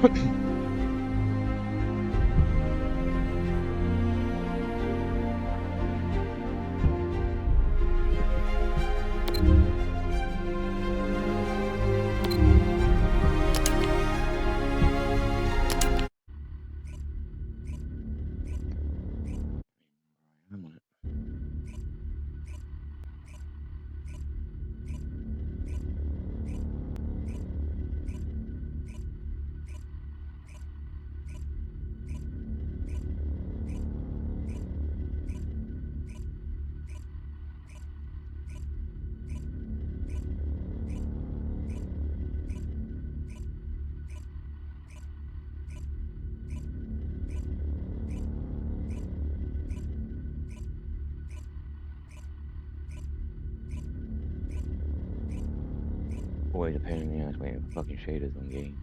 I'm on it. Boy, the pain in the ass waiting for fucking shaders on games.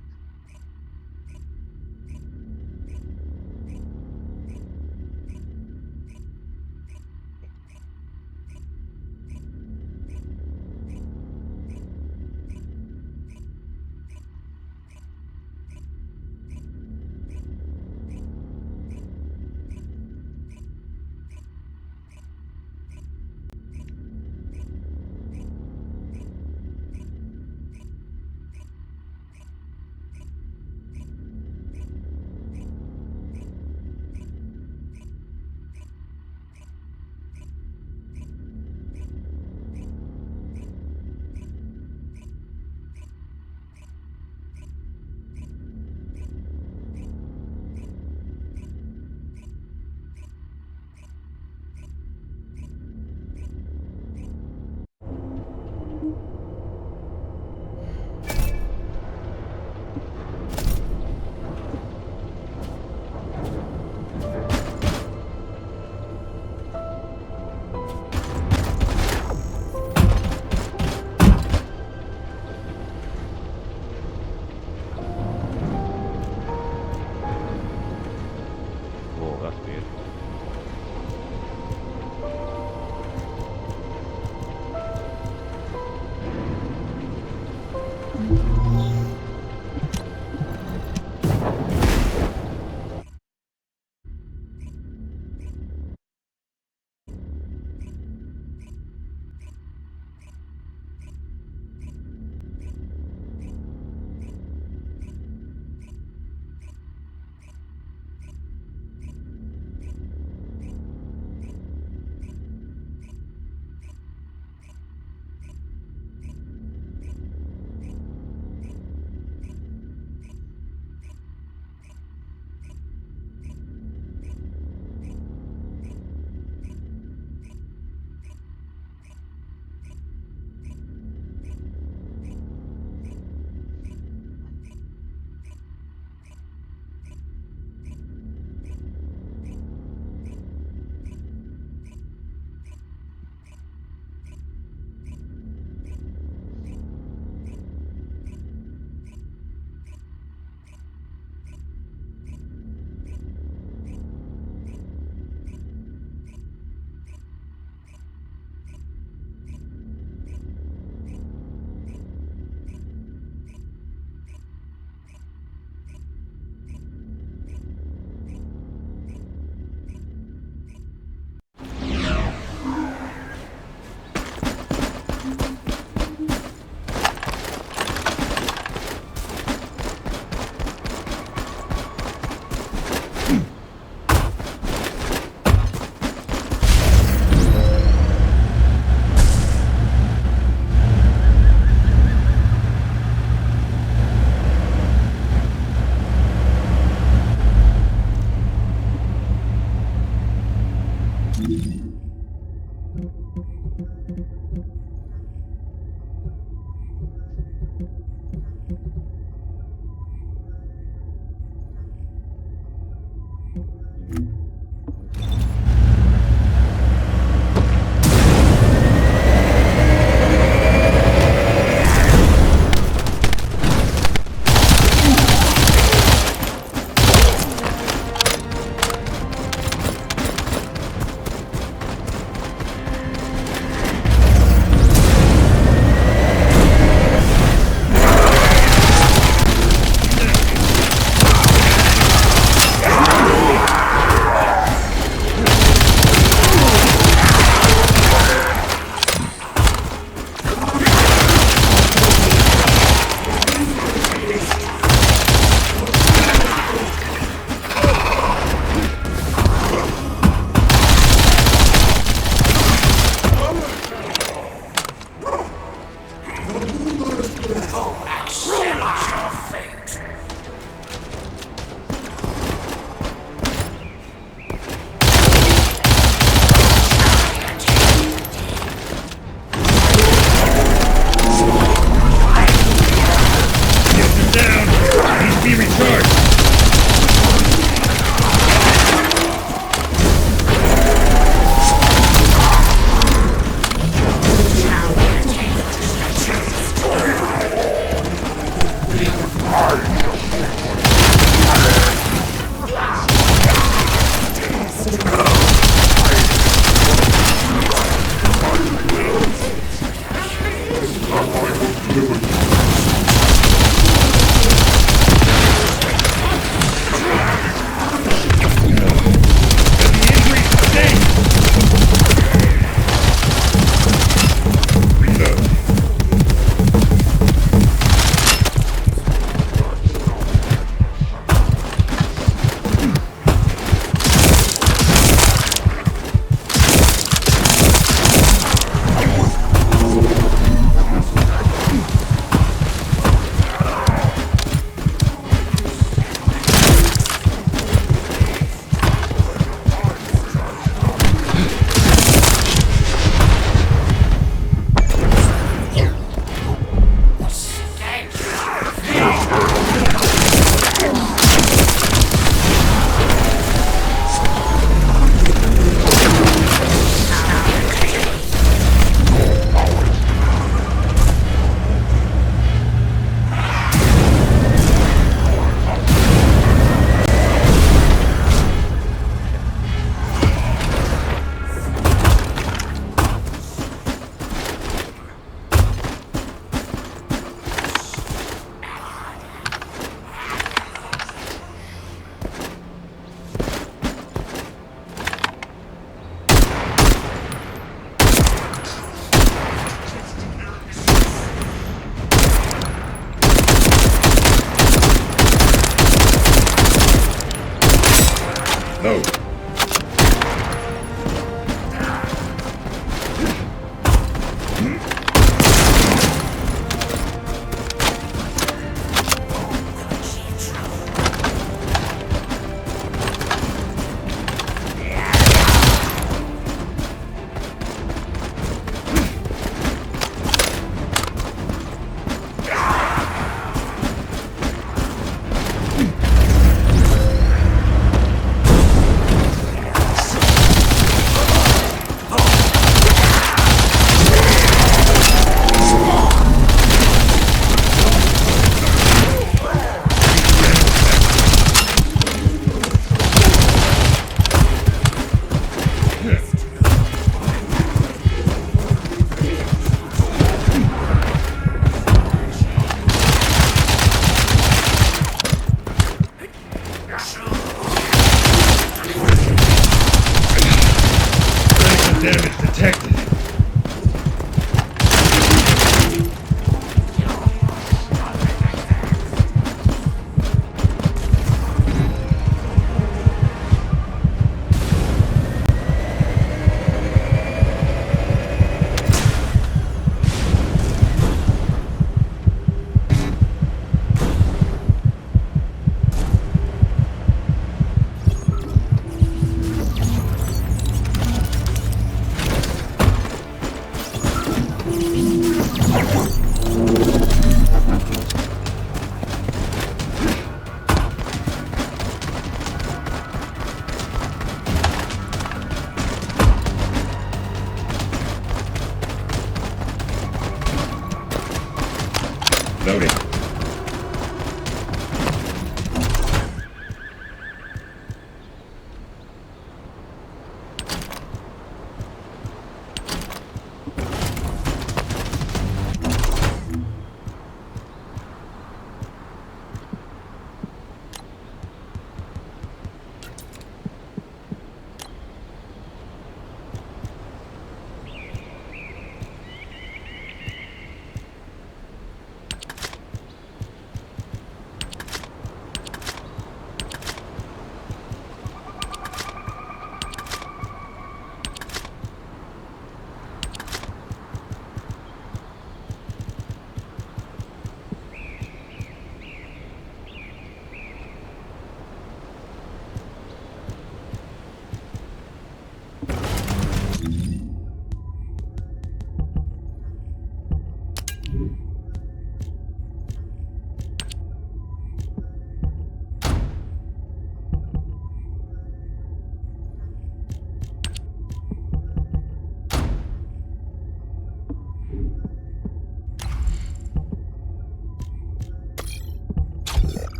Loading.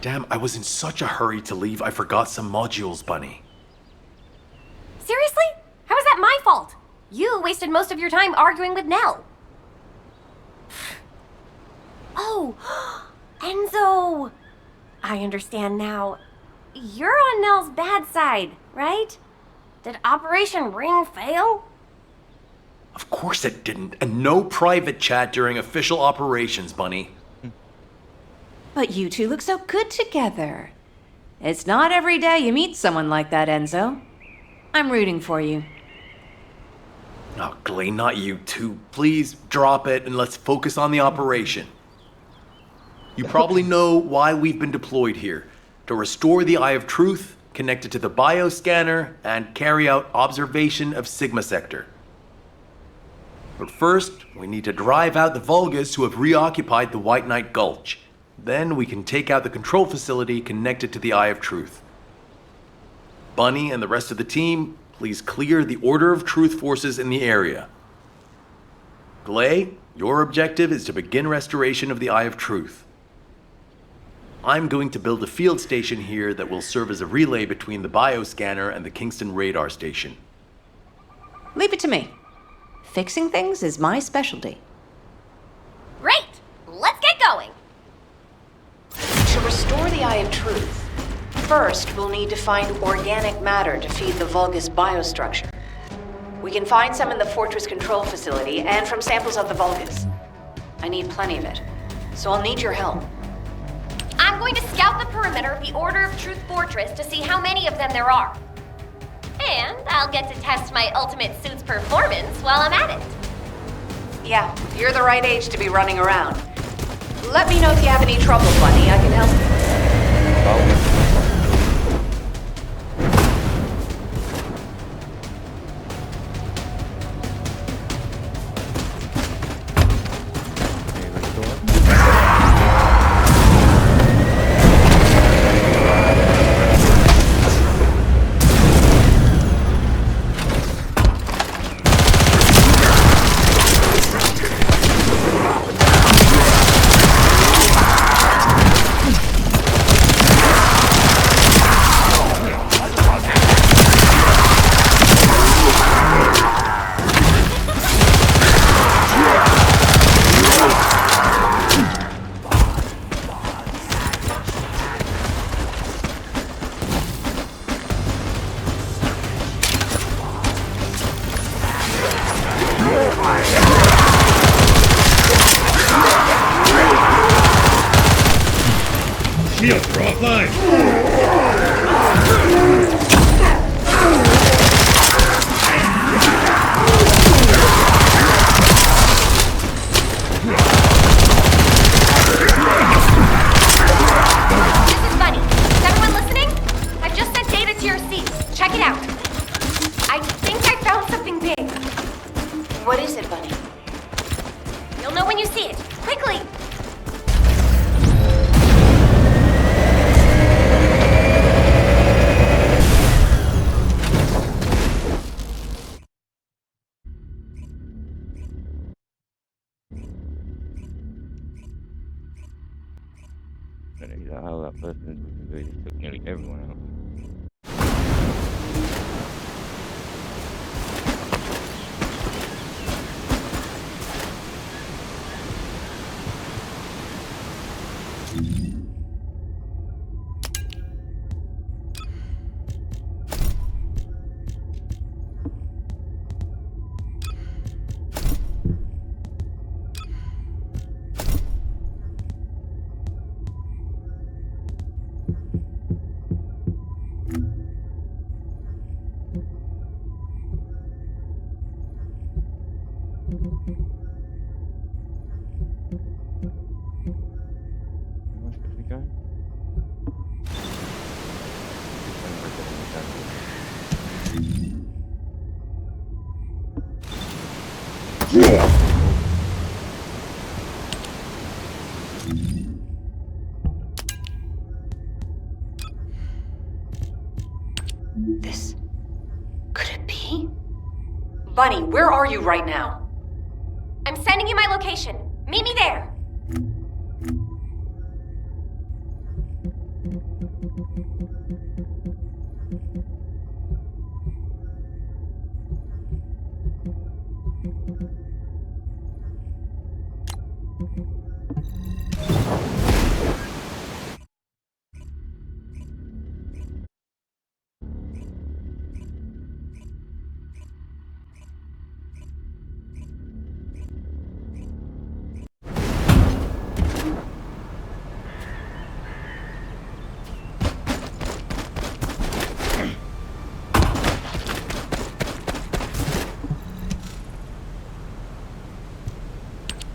Damn, I was in such a hurry to leave, I forgot some modules, Bunny. Seriously? How is that my fault? You wasted most of your time arguing with Nell. Oh, Enzo! I understand now. You're on Nell's bad side, right? Did Operation Ring fail? Of course it didn't, and no private chat during official operations, Bunny. But you two look so good together. It's not every day you meet someone like that, Enzo. I'm rooting for you. Oh, Glay, not you two. Please drop it and let's focus on the operation. You probably know why we've been deployed here. To restore the Eye of Truth, connect it to the bioscanner, and carry out observation of Sigma Sector. But first, we need to drive out the Vulgus who have reoccupied the White Knight Gulch. Then we can take out the control facility connected to the Eye of Truth. Bunny and the rest of the team, please clear the Order of Truth forces in the area. Glay, your objective is to begin restoration of the Eye of Truth. I'm going to build a field station here that will serve as a relay between the bioscanner and the Kingston radar station. Leave it to me. Fixing things is my specialty. Great! Let's get going! To restore the Eye of Truth, first we'll need to find organic matter to feed the Vulgus biostructure. We can find some in the Fortress Control Facility and from samples of the Vulgus. I need plenty of it, so I'll need your help. I'm going to scout the perimeter of the Order of Truth Fortress to see how many of them there are. And I'll get to test my ultimate suit's performance while I'm at it. Yeah, you're the right age to be running around. Let me know if you have any trouble, Bunny. I can help you. Shields are offline. This is Bunny. Is everyone listening? I've just sent data to your seats. Check it out. I think I found something big. What is it, Bunny? You'll know when you see it. Quickly! How that person just took nearly everyone out. How much did we go? This... could it be? Bunny, where are you right now? I'm sending you my location. Meet me there.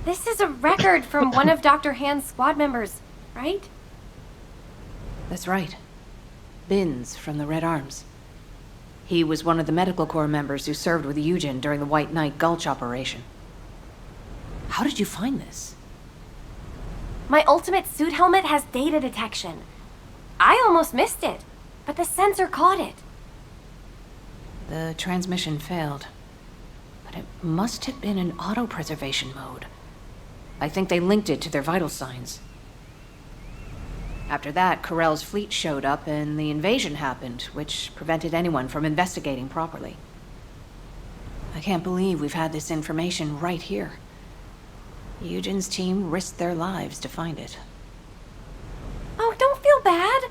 This is a record from one of Dr. Hand's squad members, right? That's right. Binns from the Red Arms. He was one of the Medical Corps members who served with Eugen during the White Knight Gulch operation. How did you find this? My ultimate suit helmet has data detection. I almost missed it, but the sensor caught it. The transmission failed. But it must have been in auto-preservation mode. I think they linked it to their vital signs. After that, Corell's fleet showed up and the invasion happened, which prevented anyone from investigating properly. I can't believe we've had this information right here. Eugen's team risked their lives to find it. Oh, don't feel bad.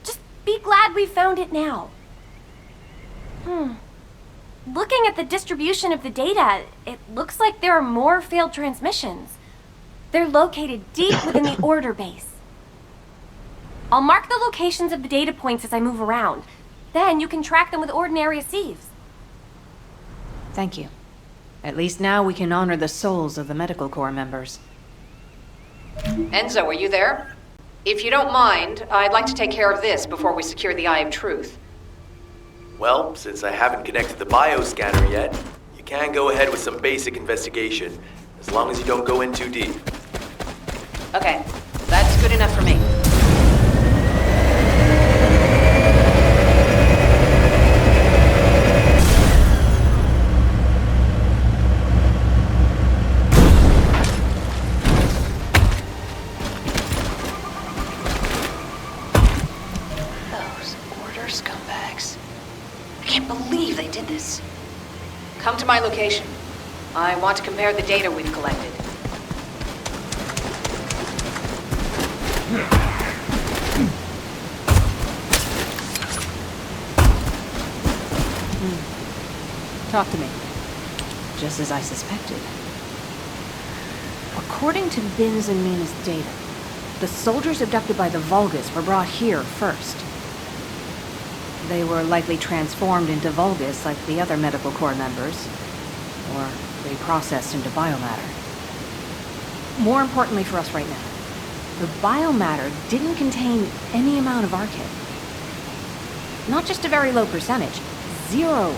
Just be glad we found it now. Looking at the distribution of the data, it looks like there are more failed transmissions. They're located deep within the order base. I'll mark the locations of the data points as I move around. Then you can track them with ordinary sieves. Thank you. At least now we can honor the souls of the Medical Corps members. Enzo, are you there? If you don't mind, I'd like to take care of this before we secure the Eye of Truth. Well, since I haven't connected the bioscanner yet, you can go ahead with some basic investigation, as long as you don't go in too deep. Okay, that's good enough for me. Scumbags. I can't believe they did this. Come to my location. I want to compare the data we've collected. Talk to me. Just as I suspected. According to Bin's and Mina's data, the soldiers abducted by the Vulgus were brought here first. They were likely transformed into Vulgus like the other Medical Corps members, or reprocessed into biomatter. More importantly for us right now, the biomatter didn't contain any amount of RK. Not just a very low percentage, 0%.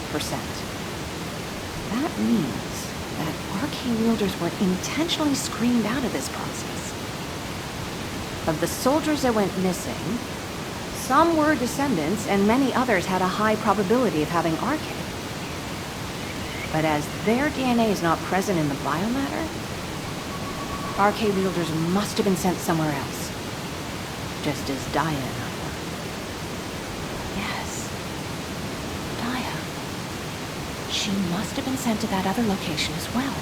That means that RK wielders were intentionally screened out of this process. Of the soldiers that went missing, some were descendants, and many others had a high probability of having RK. But as their DNA is not present in the biomatter, RK wielders must have been sent somewhere else. Just as Daya and I were. Yes. Daya. She must have been sent to that other location as well.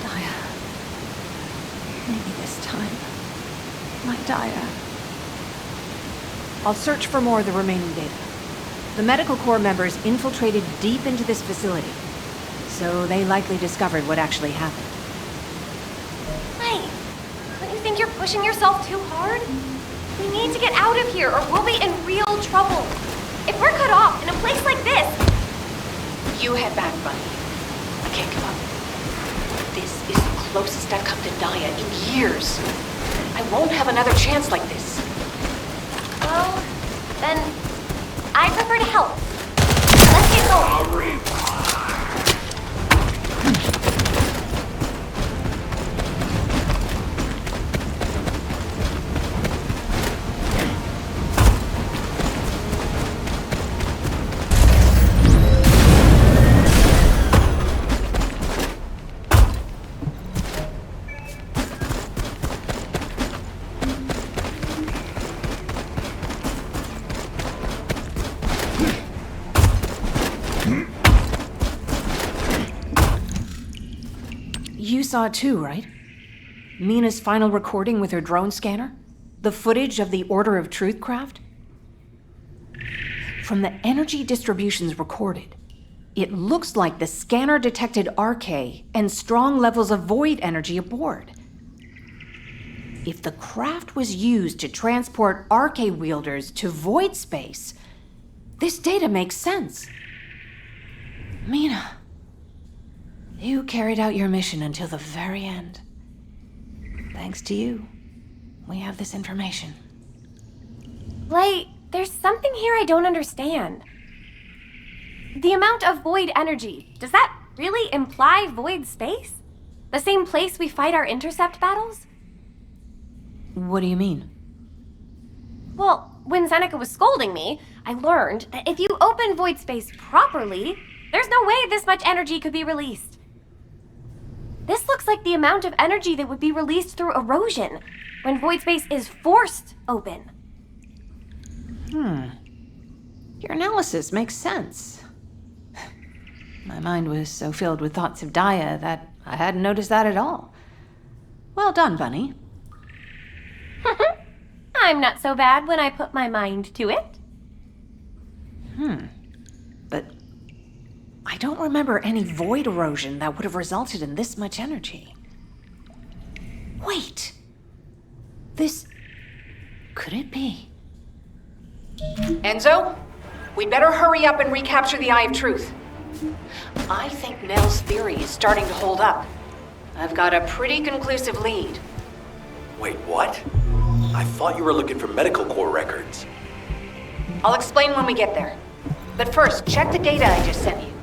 Daya. Maybe this time. My Daya. I'll search for more of the remaining data. The Medical Corps members infiltrated deep into this facility, so they likely discovered what actually happened. Wait, don't you think you're pushing yourself too hard? We need to get out of here or we'll be in real trouble. If we're cut off in a place like this... You head back, Bunny. I can't give up. This is the closest I've come to Daya in years. I won't have another chance like this. Well, then I prefer to help. Let's get going. You saw it too, right? Mina's final recording with her drone scanner? The footage of the Order of Truth craft? From the energy distributions recorded, it looks like the scanner detected RK and strong levels of void energy aboard. If the craft was used to transport RK wielders to void space, this data makes sense. Mina, you carried out your mission until the very end. Thanks to you, we have this information. Light, there's something here I don't understand. The amount of void energy, does that really imply void space? The same place we fight our intercept battles? What do you mean? Well, when Seneca was scolding me, I learned that if you open void space properly, there's no way this much energy could be released. This looks like the amount of energy that would be released through erosion, when void space is forced open. Your analysis makes sense. My mind was so filled with thoughts of Daya that I hadn't noticed that at all. Well done, Bunny. I'm not so bad when I put my mind to it. But I don't remember any void erosion that would have resulted in this much energy. Wait. This... could it be? Enzo, we'd better hurry up and recapture the Eye of Truth. I think Nell's theory is starting to hold up. I've got a pretty conclusive lead. Wait, what? I thought you were looking for medical core records. I'll explain when we get there. But first, check the data I just sent you.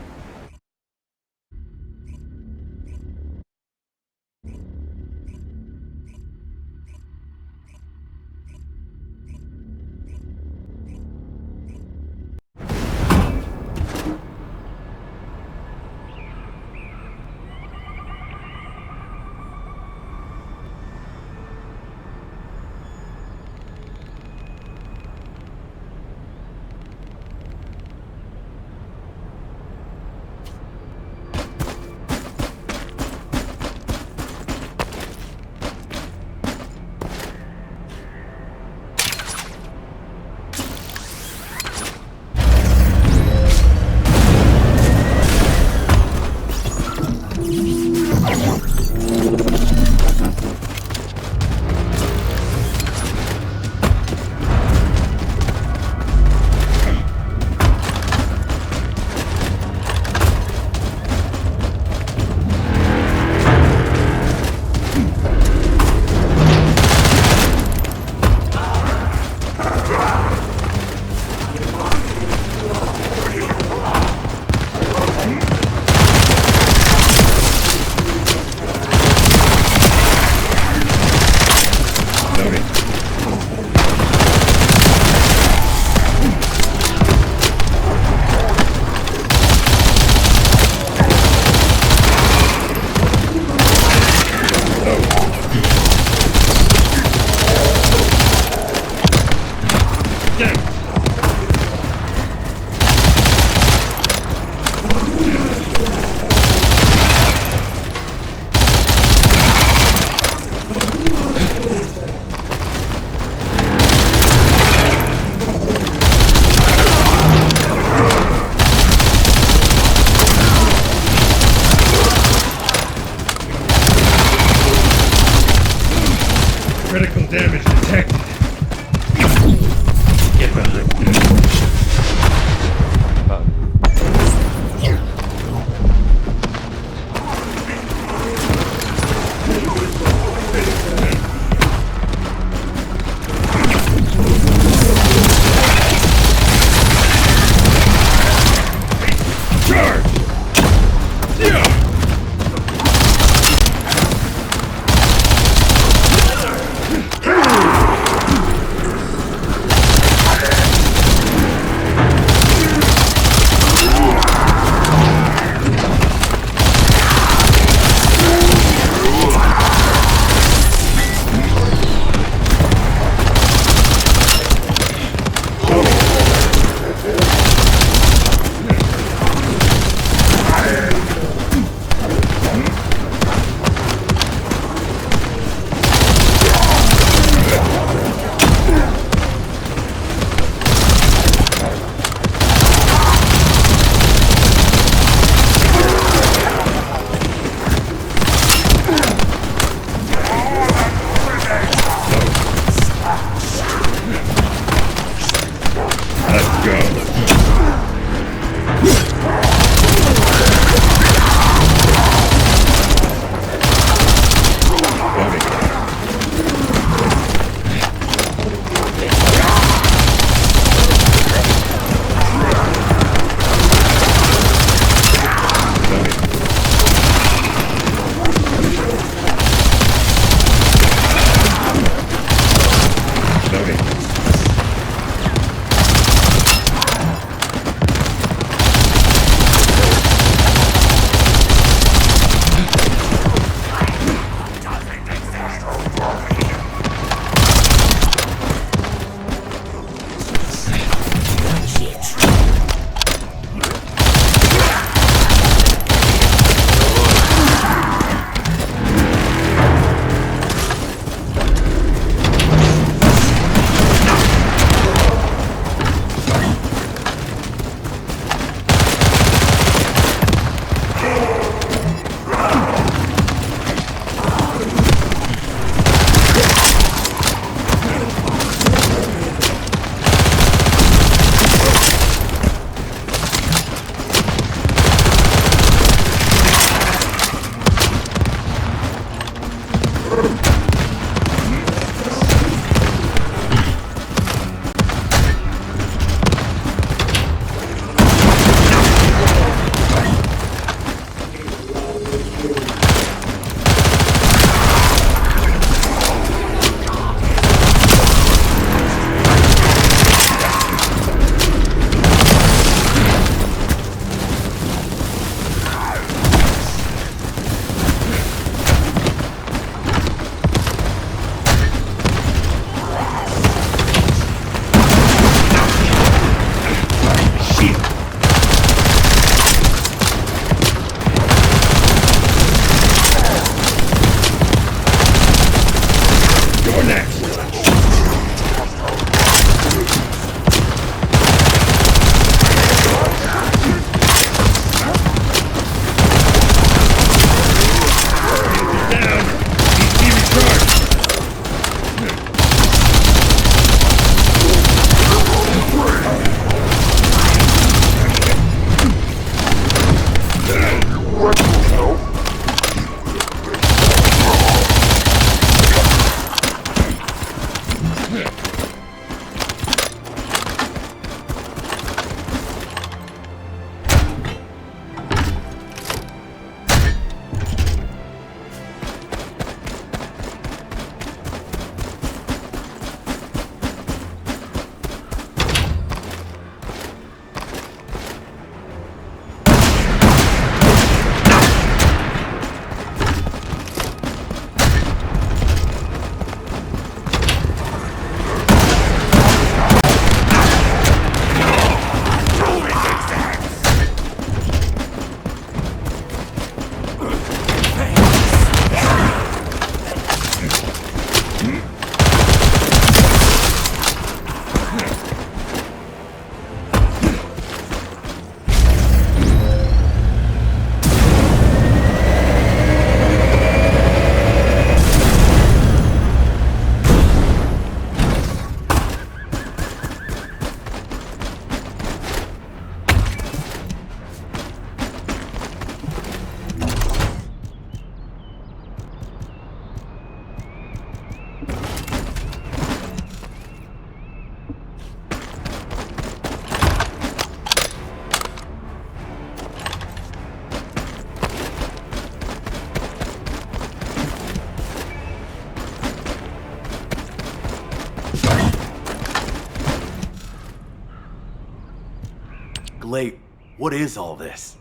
Glay, what is all this?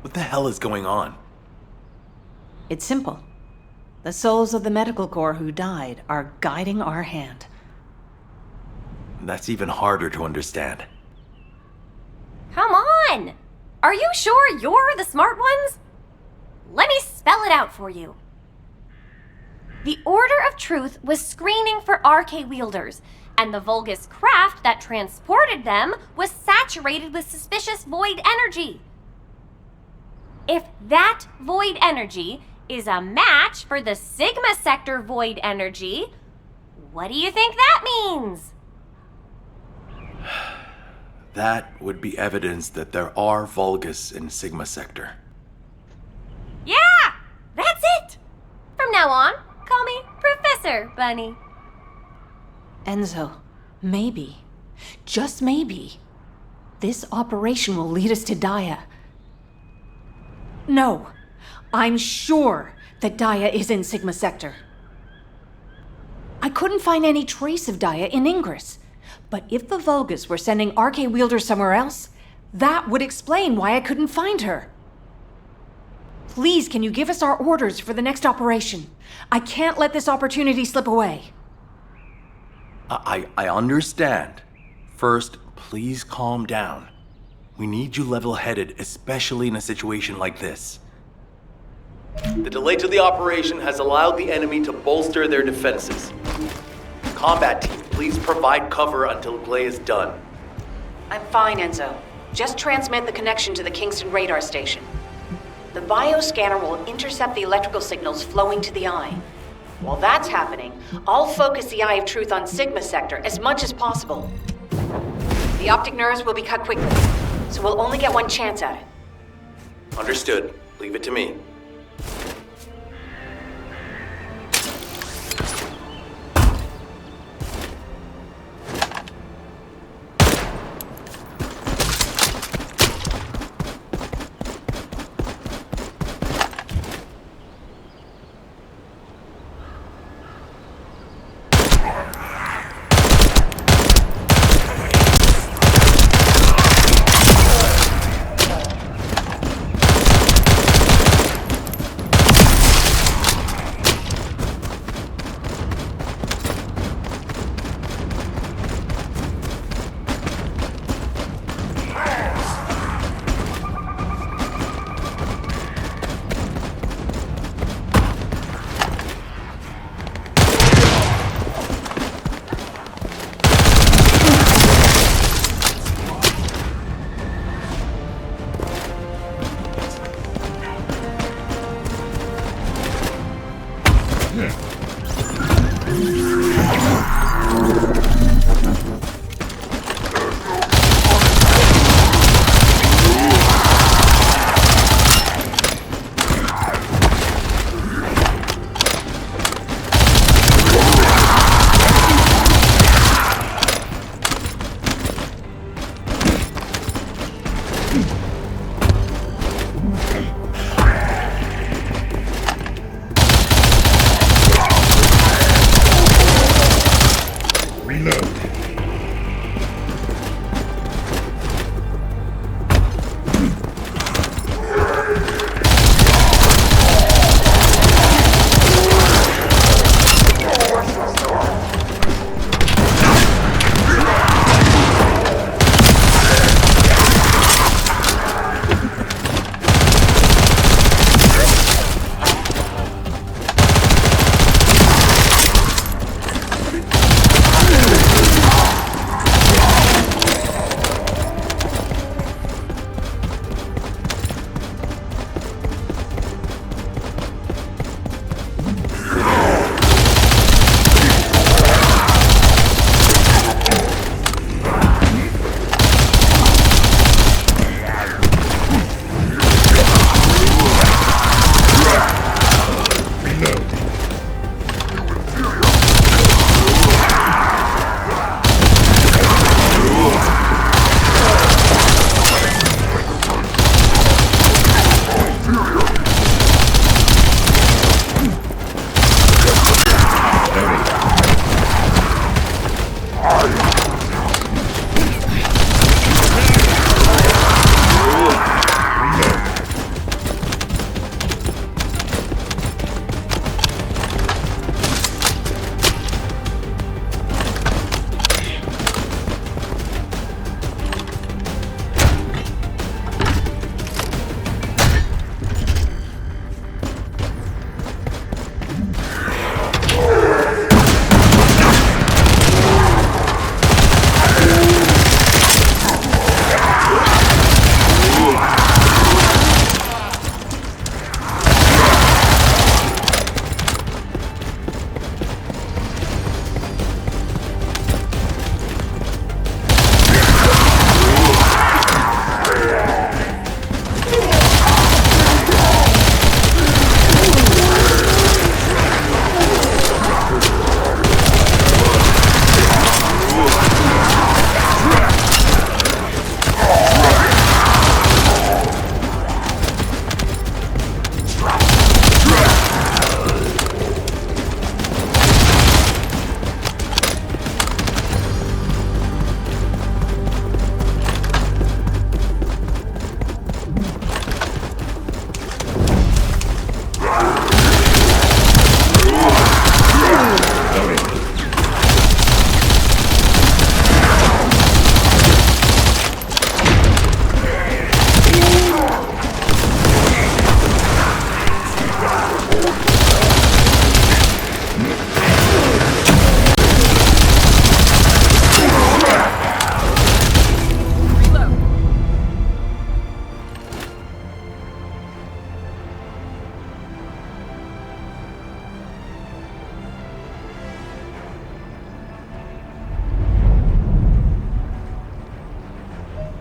What the hell is going on? It's simple. The souls of the medical corps who died are guiding our hand. That's even harder to understand. Come on! Are you sure you're the smart ones? Let me spell it out for you. The Order of Truth was screening for RK wielders, and the Vulgus craft that transported them was saturated with suspicious void energy. If that void energy is a match for the Sigma Sector void energy, what do you think that means? That would be evidence that there are Vulgus in Sigma Sector. Yeah! That's it! From now on, call me Professor Bunny. Enzo, maybe, just maybe, this operation will lead us to Daya. No, I'm sure that Daya is in Sigma Sector. I couldn't find any trace of Daya in Ingress, but if the Vulgus were sending RK wielders somewhere else, that would explain why I couldn't find her. Please, can you give us our orders for the next operation? I can't let this opportunity slip away. I understand. First, please calm down. We need you level-headed, especially in a situation like this. The delay to the operation has allowed the enemy to bolster their defenses. Combat team, please provide cover until Glay is done. I'm fine, Enzo. Just transmit the connection to the Kingston radar station. The bioscanner will intercept the electrical signals flowing to the eye. While that's happening, I'll focus the Eye of Truth on Sigma Sector as much as possible. The optic nerves will be cut quickly, so we'll only get one chance at it. Understood. Leave it to me.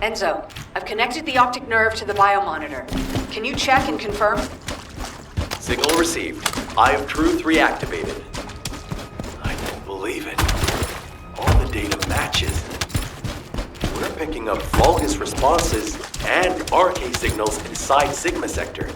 Enzo, I've connected the optic nerve to the biomonitor. Can you check and confirm? Signal received. Eye of Truth reactivated. I don't believe it. All the data matches. We're picking up Vulgus responses and RK signals inside Sigma Sector.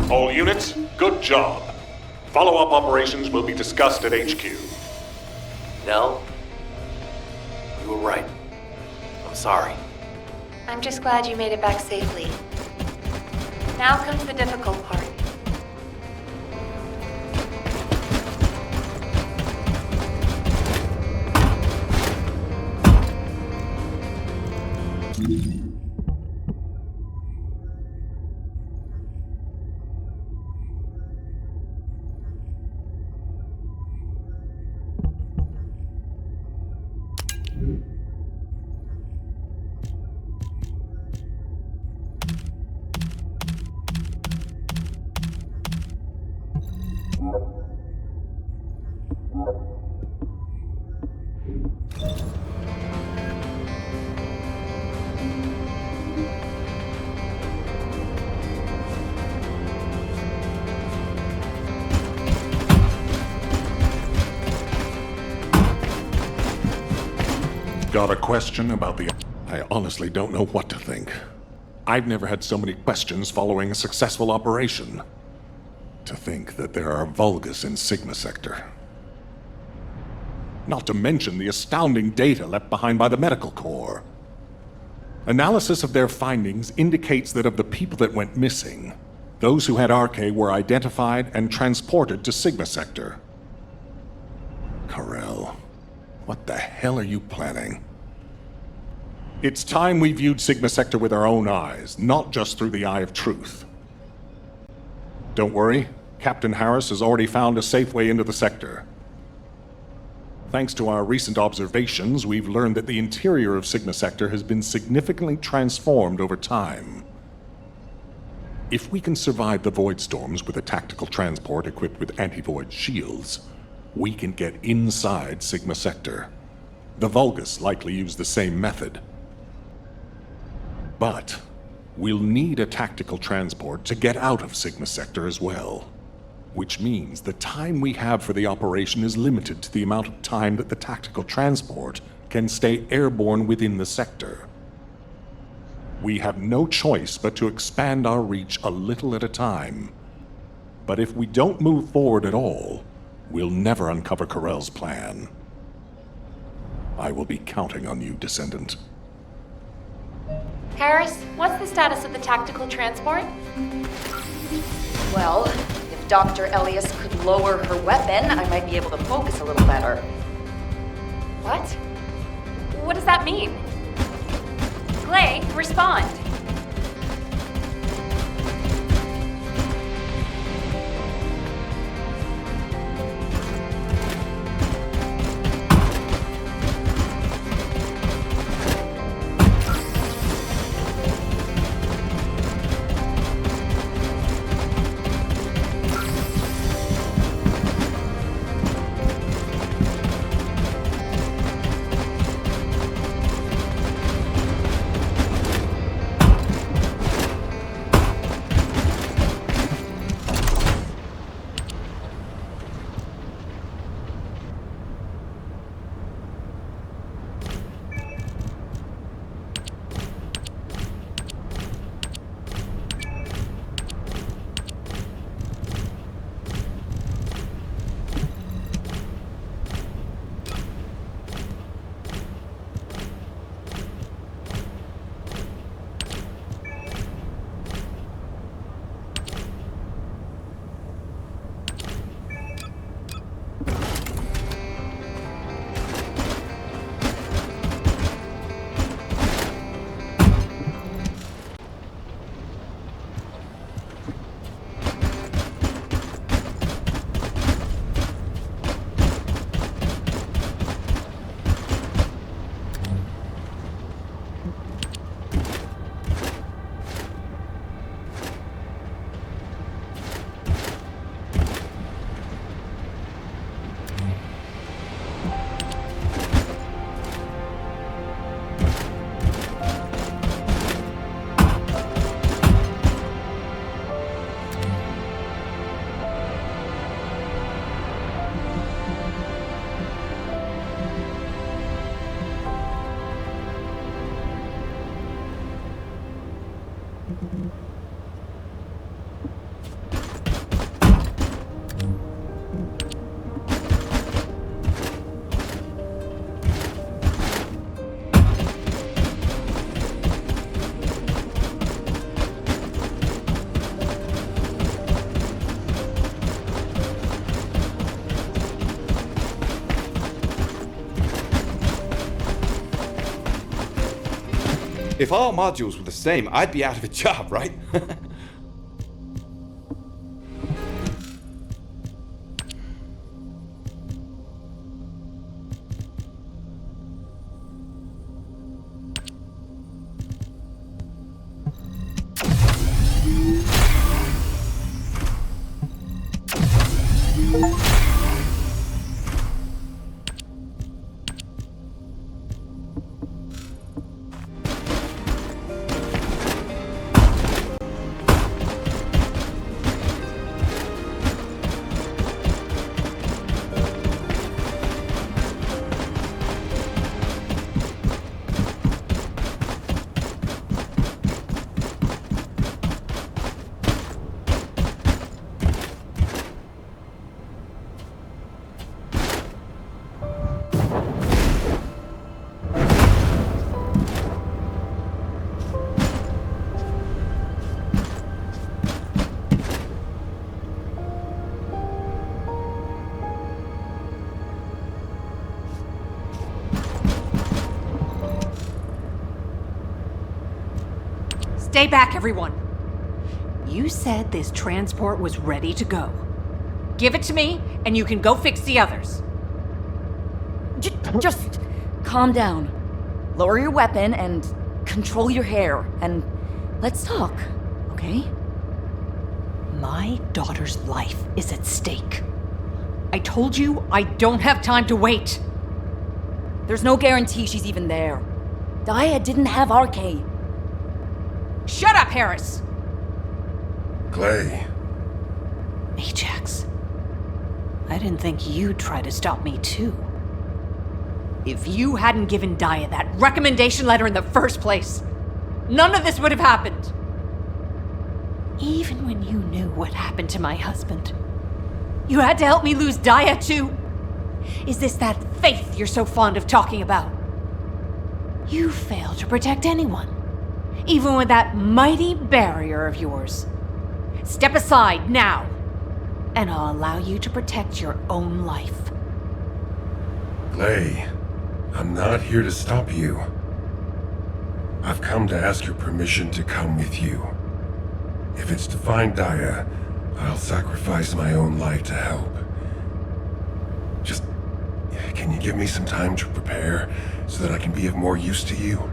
All units, good job. Follow-up operations will be discussed at HQ. Nell, you were right. I'm sorry. I'm just glad you made it back safely. Now comes the difficult part. Got a question about the... I honestly don't know what to think. I've never had so many questions following a successful operation. To think that there are Vulgus in Sigma Sector. Not to mention the astounding data left behind by the Medical Corps. Analysis of their findings indicates that of the people that went missing, those who had RK were identified and transported to Sigma Sector. Karel, what the hell are you planning? It's time we viewed Sigma Sector with our own eyes, not just through the Eye of Truth. Don't worry, Captain Harris has already found a safe way into the sector. Thanks to our recent observations, we've learned that the interior of Sigma Sector has been significantly transformed over time. If we can survive the void storms with a tactical transport equipped with anti-void shields, we can get inside Sigma Sector. The Vulgus likely use the same method. But we'll need a tactical transport to get out of Sigma Sector as well. Which means the time we have for the operation is limited to the amount of time that the tactical transport can stay airborne within the sector. We have no choice but to expand our reach a little at a time. But if we don't move forward at all, we'll never uncover Karel's plan. I will be counting on you, Descendant. Harris, what's the status of the tactical transport? Well, if Dr. Elias could lower her weapon, I might be able to focus a little better. What? What does that mean? Clay, respond. If all modules were the same, I'd be out of a job, right? Stay back, everyone. You said this transport was ready to go. Give it to me, and you can go fix the others. Just calm down. Lower your weapon and control your hair, and let's talk, okay? My daughter's life is at stake. I told you I don't have time to wait. There's no guarantee she's even there. Daya didn't have RK. Shut up, Harris! Clay. Ajax. I didn't think you'd try to stop me, too. If you hadn't given Daya that recommendation letter in the first place, none of this would have happened. Even when you knew what happened to my husband, you had to help me lose Daya, too. Is this that faith you're so fond of talking about? You failed to protect anyone, even with that mighty barrier of yours. Step aside now, and I'll allow you to protect your own life. Clay, I'm not here to stop you. I've come to ask your permission to come with you. If it's to find Daya, I'll sacrifice my own life to help. Just, can you give me some time to prepare so that I can be of more use to you?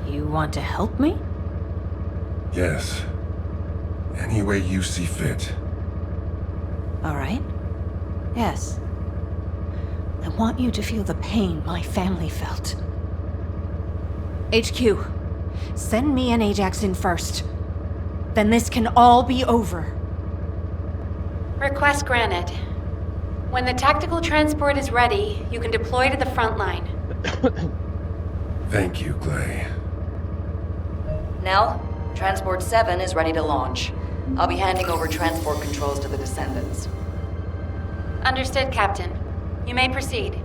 You want to help me? Yes. Any way you see fit. All right. Yes. I want you to feel the pain my family felt. HQ, send me and Ajax in first. Then this can all be over. Request granted. When the tactical transport is ready, you can deploy to the front line. Thank you, Clay. Nell, Transport 7 is ready to launch. I'll be handing over transport controls to the descendants. Understood, Captain. You may proceed.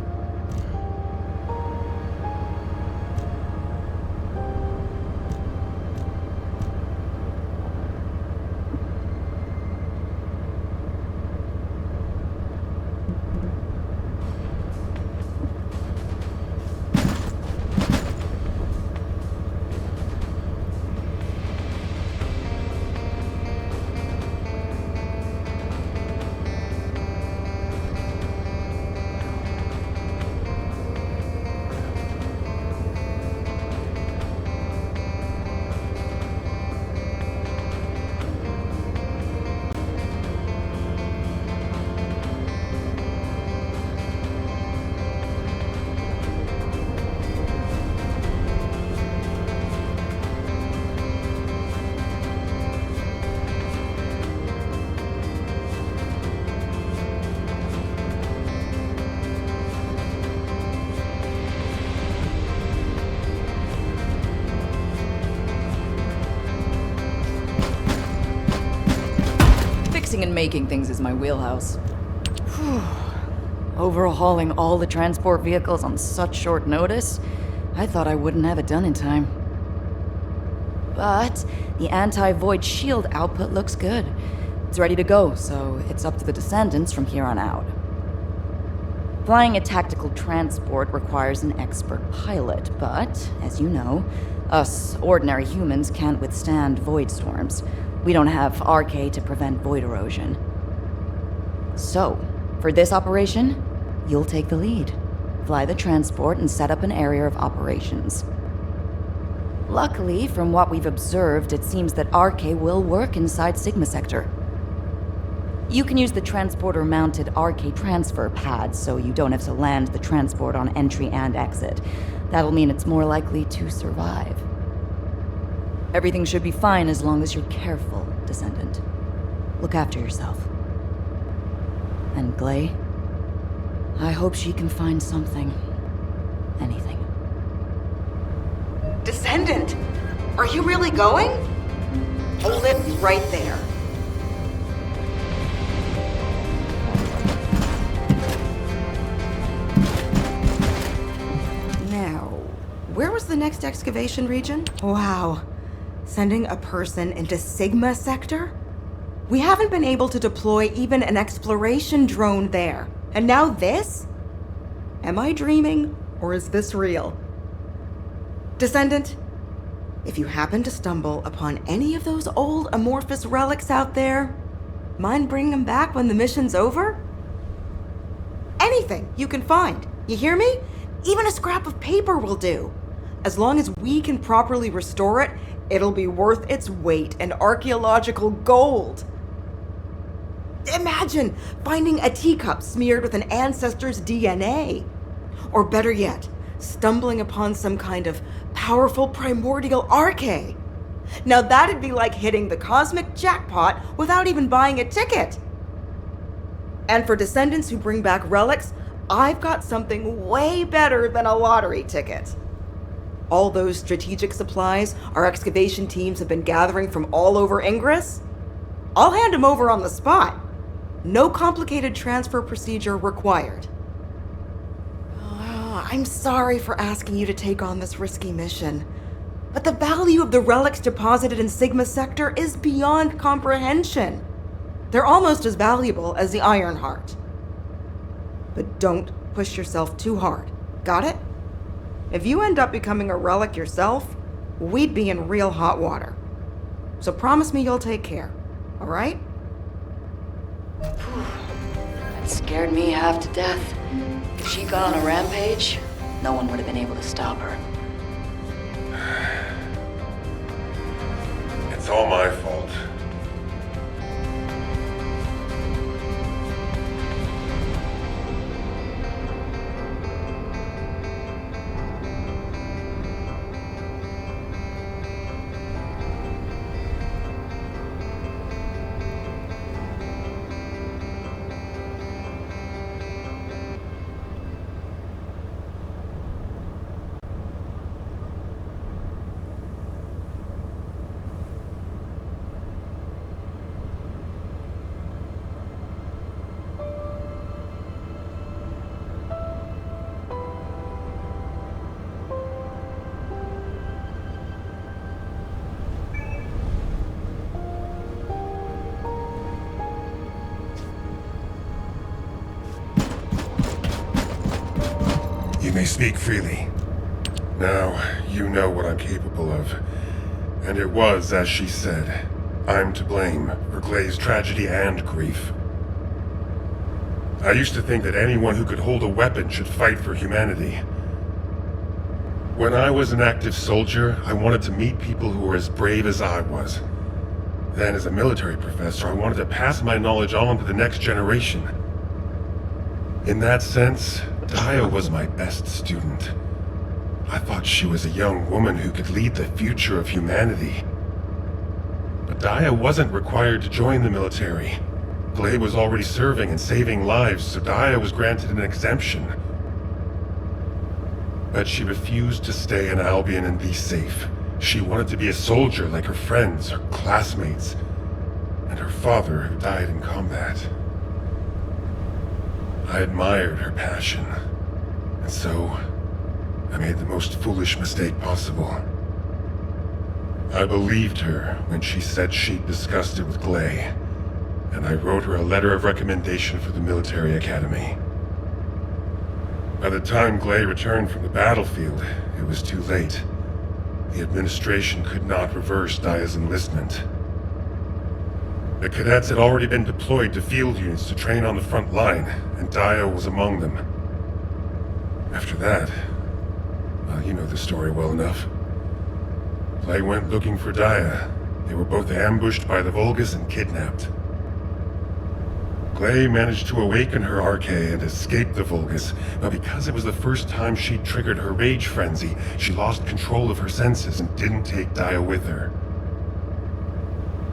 Fixing and making things is my wheelhouse. Overhauling all the transport vehicles on such short notice, I thought I wouldn't have it done in time. But the anti-void shield output looks good. It's ready to go, so it's up to the descendants from here on out. Flying a tactical transport requires an expert pilot, but, as you know, us ordinary humans can't withstand void storms. We don't have RK to prevent void erosion. So, for this operation, you'll take the lead. Fly the transport and set up an area of operations. Luckily, from what we've observed, it seems that RK will work inside Sigma Sector. You can use the transporter-mounted RK transfer pad, so you don't have to land the transport on entry and exit. That'll mean it's more likely to survive. Everything should be fine as long as you're careful, Descendant. Look after yourself. And Glay, I hope she can find something. Anything. Descendant! Are you really going? Hold it right there. Now, where was the next excavation region? Wow. Sending a person into Sigma Sector? We haven't been able to deploy even an exploration drone there. And now this? Am I dreaming, or is this real? Descendant, if you happen to stumble upon any of those old amorphous relics out there, mind bringing them back when the mission's over? Anything you can find, you hear me? Even a scrap of paper will do. As long as we can properly restore it, it'll be worth its weight in archaeological gold. Imagine finding a teacup smeared with an ancestor's DNA. Or better yet, stumbling upon some kind of powerful primordial RK. Now that'd be like hitting the cosmic jackpot without even buying a ticket. And for descendants who bring back relics, I've got something way better than a lottery ticket. All those strategic supplies our excavation teams have been gathering from all over Ingress, I'll hand them over on the spot. No complicated transfer procedure required. I'm sorry for asking you to take on this risky mission, but the value of the relics deposited in Sigma Sector is beyond comprehension. They're almost as valuable as the Iron Heart. But don't push yourself too hard, got it? If you end up becoming a relic yourself, we'd be in real hot water. So promise me you'll take care, all right? That scared me half to death. If she'd gone on a rampage, no one would have been able to stop her. It's all my fault. You may speak freely. Now, you know what I'm capable of. And it was, as she said, I'm to blame for Glay's tragedy and grief. I used to think that anyone who could hold a weapon should fight for humanity. When I was an active soldier, I wanted to meet people who were as brave as I was. Then, as a military professor, I wanted to pass my knowledge on to the next generation. In that sense, Daya was my best student. I thought she was a young woman who could lead the future of humanity. But Daya wasn't required to join the military. Glay was already serving and saving lives, so Daya was granted an exemption. But she refused to stay in Albion and be safe. She wanted to be a soldier like her friends, her classmates, and her father who died in combat. I admired her passion, and so I made the most foolish mistake possible. I believed her when she said she'd discussed it with Glay, and I wrote her a letter of recommendation for the military academy. By the time Glay returned from the battlefield, it was too late. The administration could not reverse Daya's enlistment. The cadets had already been deployed to field units to train on the front line, and Daya was among them. After that, well, you know the story well enough. Glay went looking for Daya. They were both ambushed by the Vulgus and kidnapped. Glay managed to awaken her Arche and escape the Vulgus, but because it was the first time she triggered her rage frenzy, she lost control of her senses and didn't take Daya with her.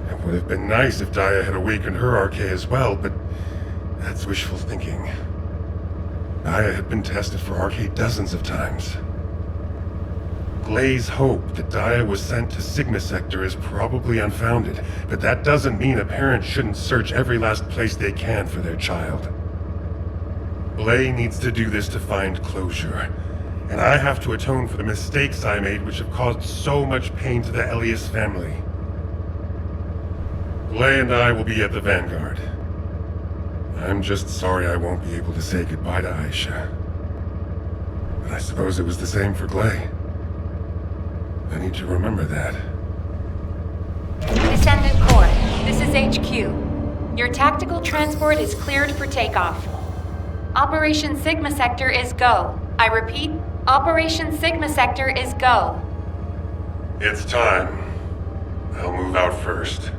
It would have been nice if Daya had awakened her Arche as well, but that's wishful thinking. Daya had been tested for Arche dozens of times. Glay's hope that Daya was sent to Sigma Sector is probably unfounded, but that doesn't mean a parent shouldn't search every last place they can for their child. Glay needs to do this to find closure, and I have to atone for the mistakes I made which have caused so much pain to the Elias family. Glay and I will be at the Vanguard. I'm just sorry I won't be able to say goodbye to Aisha. But I suppose it was the same for Glay. I need to remember that. Descendant Corps, this is HQ. Your tactical transport is cleared for takeoff. Operation Sigma Sector is go. I repeat, Operation Sigma Sector is go. It's time. I'll move out first.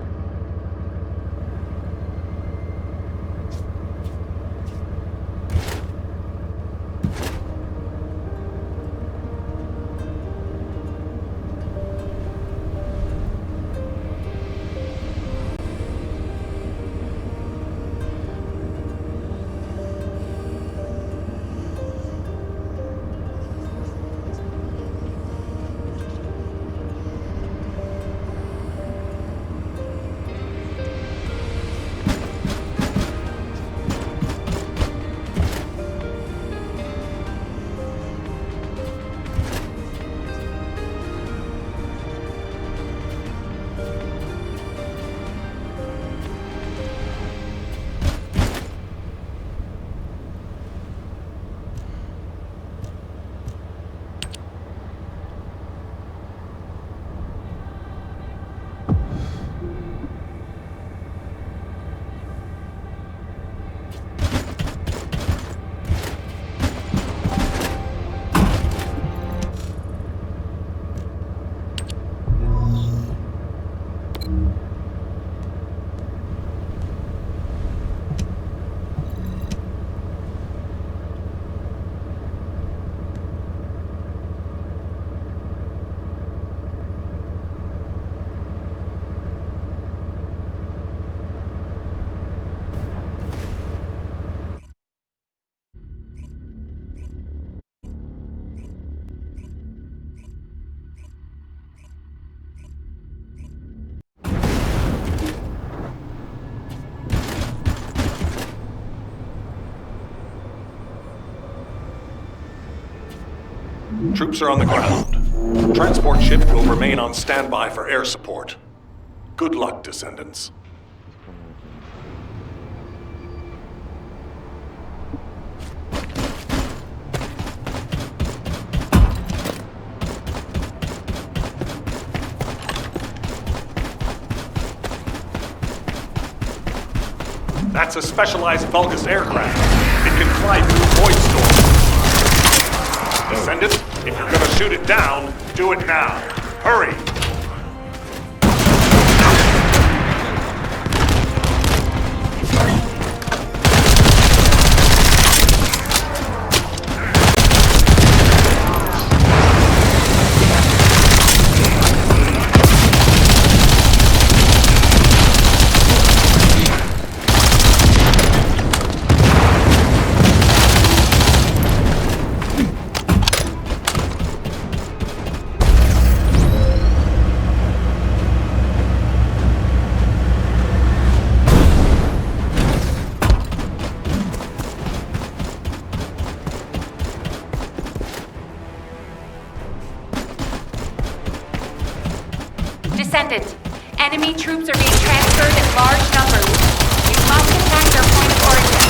Troops are on the ground. Transport ship will remain on standby for air support. Good luck, Descendants. That's a specialized Vulgus aircraft. It can fly through void storms. Descendants, if you're gonna shoot it down, do it now. Hurry! Descendant, enemy troops are being transferred in large numbers. You must attack their point of origin.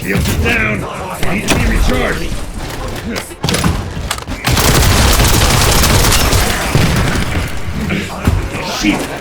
Shields are down. They need to be recharged. Shit!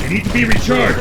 They need to be recharged.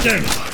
them!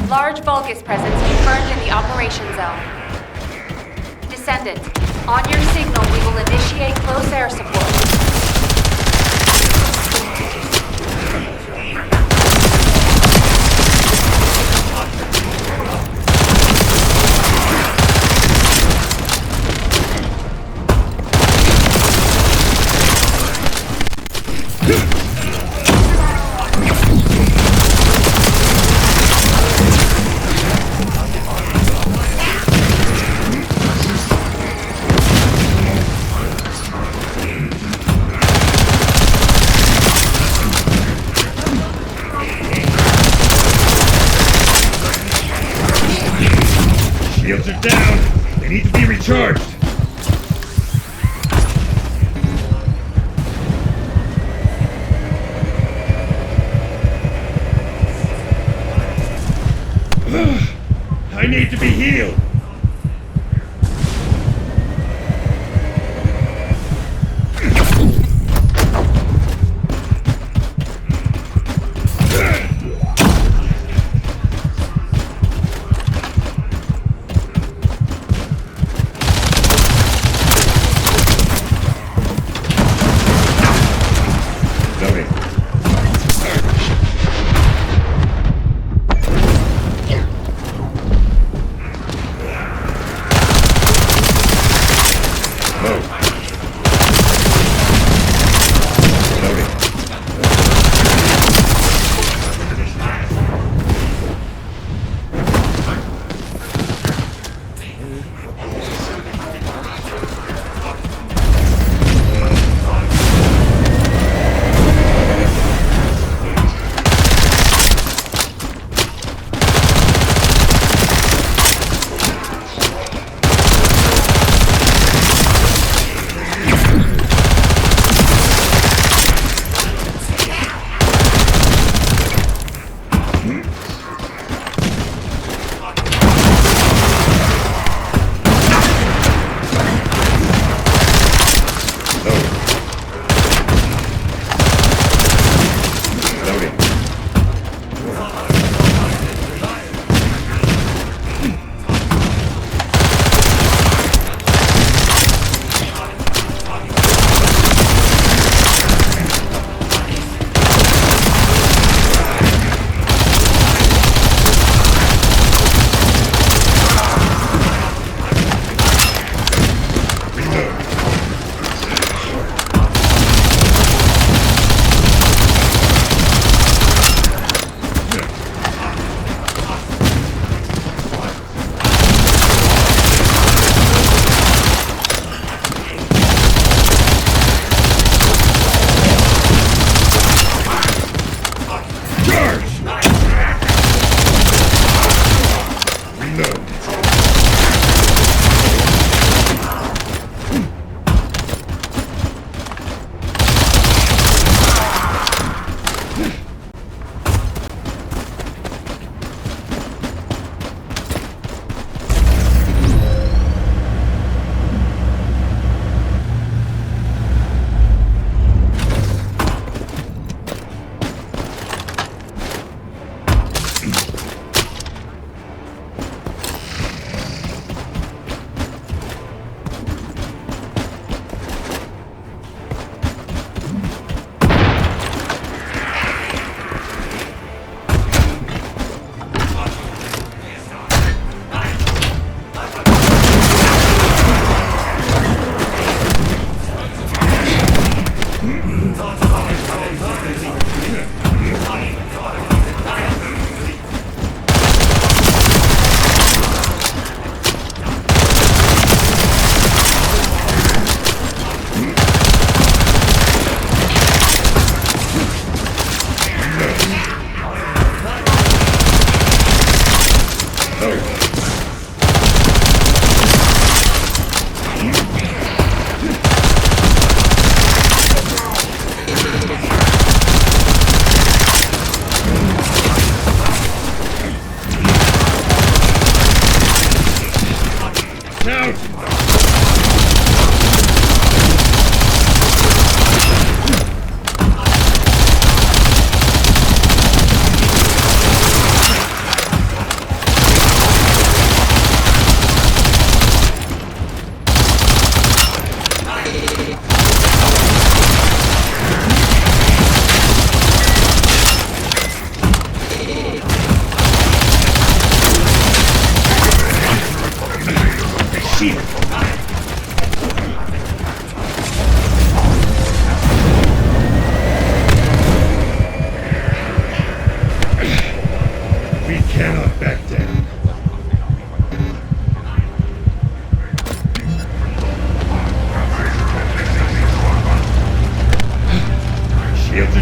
Large Vulgus presence confirmed in the operation zone. Descendant, on your signal, we will initiate close air support. Shields are down. They need to be recharged. I need to be healed.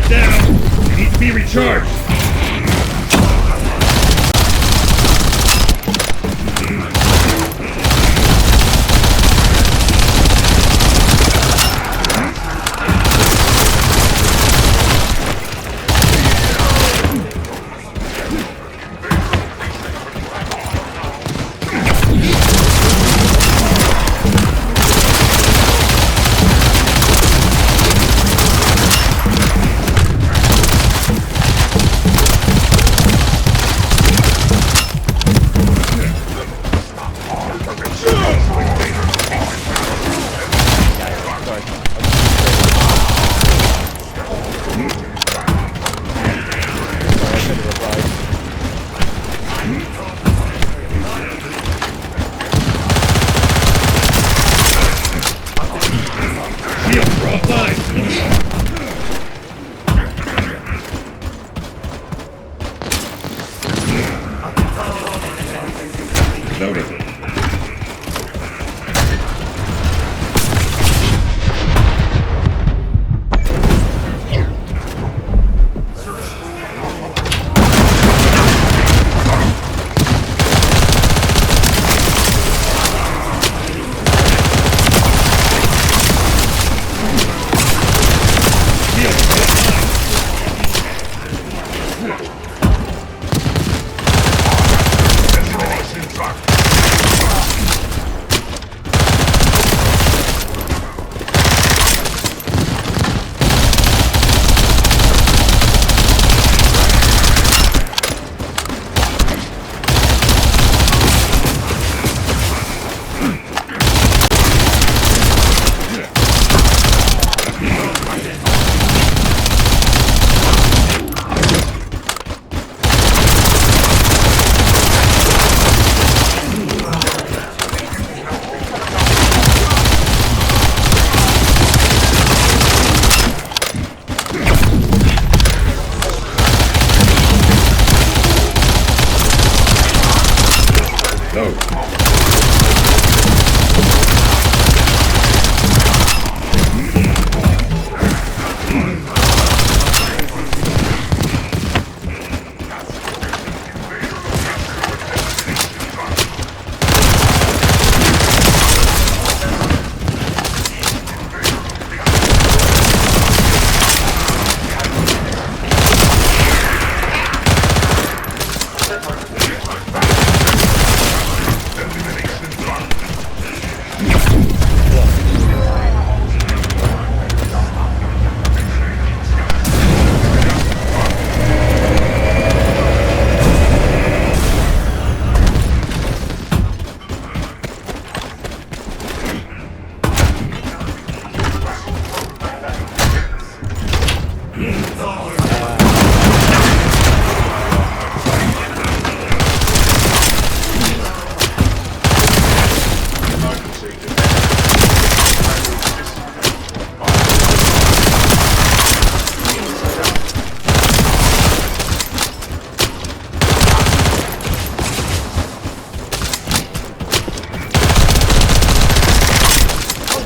are down. They need to be recharged. Loading.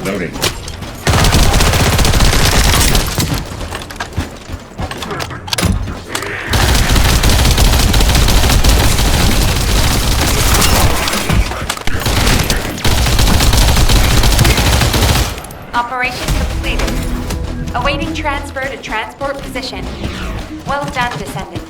Loading. Operation completed. Awaiting transfer to transport position. Well done, descendant.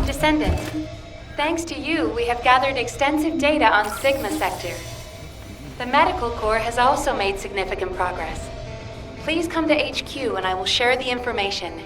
Descendant, thanks to you, we have gathered extensive data on Sigma Sector. The Medical Corps has also made significant progress. Please come to HQ and I will share the information.